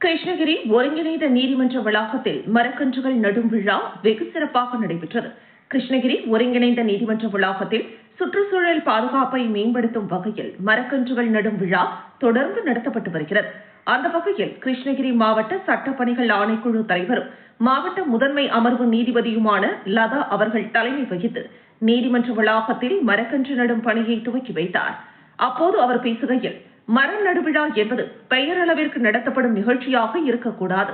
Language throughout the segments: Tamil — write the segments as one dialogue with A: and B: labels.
A: கிருஷ்ணகிரி ஒருங்கிணைந்த நீதிமன்ற வளாகத்தில் மரக்கன்றுகள் நடும் விழா வெகு சிறப்பாக நடைபெற்றது. கிருஷ்ணகிரி ஒருங்கிணைந்த நீதிமன்ற வளாகத்தில் சுற்றுச்சூழல் பாதுகாப்பை மேம்படுத்தும் வகையில் மரக்கன்றுகள் நடும் விழா தொடர்ந்து நடத்தப்பட்டு வருகிறது. அந்த வகையில் கிருஷ்ணகிரி மாவட்ட சட்டப்பணிகள் ஆணைக்குழு தலைவரும் மாவட்ட முதன்மை அமர்வு நீதிபதியுமான லதா அவர்கள் தலைமை வகித்து நீதிமன்ற வளாகத்தில் மரக்கன்று நடும் பணியை துவக்கி வைத்தார். அப்போது அவர் பேசுகையில், மரம் நடுவிழா என்பது பெயரளவிற்கு நடத்தப்படும் நிகழ்ச்சியாக இருக்கக்கூடாது.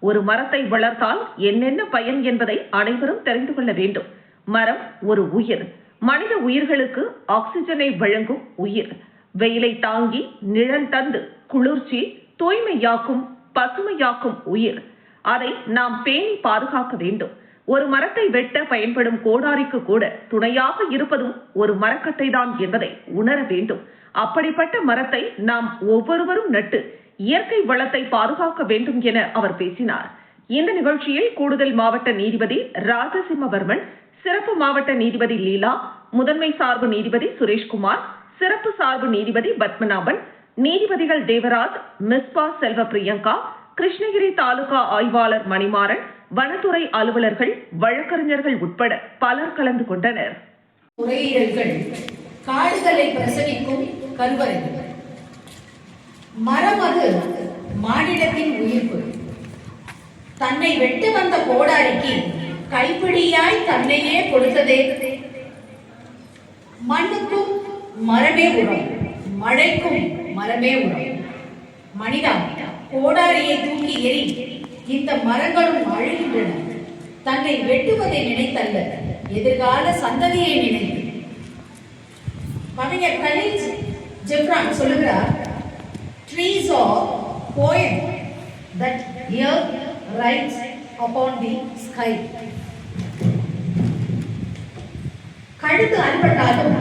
A: ஒரு மரத்தை வளர்த்தால் என்னென்ன பயன் என்பதை அனைவரும் தெரிந்து கொள்ள வேண்டும். மரம் ஒரு உயிர். மனித உயிர்களுக்கு ஆக்சிஜனை வழங்கும் உயிர். வெயிலை தாங்கி நிழல் தந்து குளிர்ச்சி, தூய்மையாக்கும், பசுமையாக்கும் உயிர். அதை நாம் பேணி பாதுகாக்க வேண்டும். ஒரு மரத்தை வெட்ட பயன்படும் கோடாரிக்கு கூட துணையாக இருப்பதும் ஒரு மரக்கட்டை தான் என்பதை உணர வேண்டும். அப்படிப்பட்ட மரத்தை நாம் ஒவ்வொருவரும் நட்டு இயற்கை வளத்தை பாதுகாக்க வேண்டும் என அவர் பேசினார். இந்த நிகழ்ச்சியில் கூடுதல் மாவட்ட நீதிபதி ராஜசிம்மவர்மன், சிறப்பு மாவட்ட நீதிபதி லீலா, முதன்மை சார்பு நீதிபதி சுரேஷ்குமார், சிறப்பு சார்பு நீதிபதி பத்மநாபன், நீதிபதிகள் தேவராஜ், மிஸ்பா செல்வ பிரியங்கா, கிருஷ்ணகிரி தாலுகா ஆய்வாளர் மணிமாறன், வனத்துறை அலுவலர்கள், வழக்கறிஞர்கள் உட்பட பலர் கலந்து கொண்டனர்.
B: காடுகளை பிரசவிக்கும் கருவறைகள். மரம் அது மானிடத்தின் உயிர்ப்பு. தன்னை வெட்டு வந்த கோடாரிக்கு கைப்பிடியாய் தன்னையே கொடுத்ததே. மண்ணுக்கும் மரமே உரம், மழைக்கும் மரமே உரம். மனிதா, கோடாரியை தூக்கி எறி. இந்த மரங்களும் அழுகின்றன. தன்னை வெட்டுவதை நினைத்தல்ல, எதிர்கால சந்ததியை நினைத்து. கவிஞர் கலீல் ஜிப்ரான் சொல்லுகிறார், trees are poem that earth writes upon the sky. கழுத்து அன்பட்டாலும்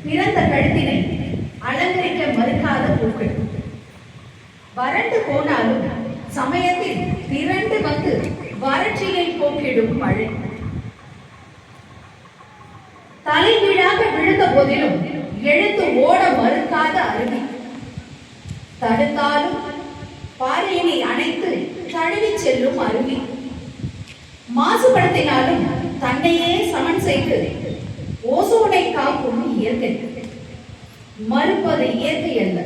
B: பிறந்த கழுத்தினை அலங்கரிக்க மறுக்காத பூக்கள். வறண்டு போனாலும் சமயத்தில் திரண்டு வந்து வறட்சியை போக்கிடும் மழை. தலைகீழாக விழுந்த போதிலும் எழுந்து ஓட மறுக்காத அருவி. தடுத்தாலும் பாறையினை அணைத்து தழுவி செல்லும் அருவி. மாசுபடுத்தினாலும் தன்னையே சமன் செய்து ஓசோனை காக்கும் இயற்கை. மறுப்பது இயற்கை அல்ல,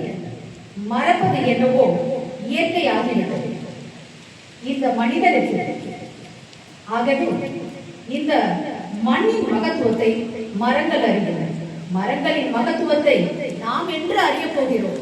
B: மறப்பது என்னவோ இயற்கை ஆகிவிட்டது இந்த மனிதனுக்கு. ஆகவே இந்த மண்ணின் மகத்துவத்தை மரங்கள் அறிந்தன. மரங்களின் மகத்துவத்தை நாம் என்று அறிய போகிறோம்.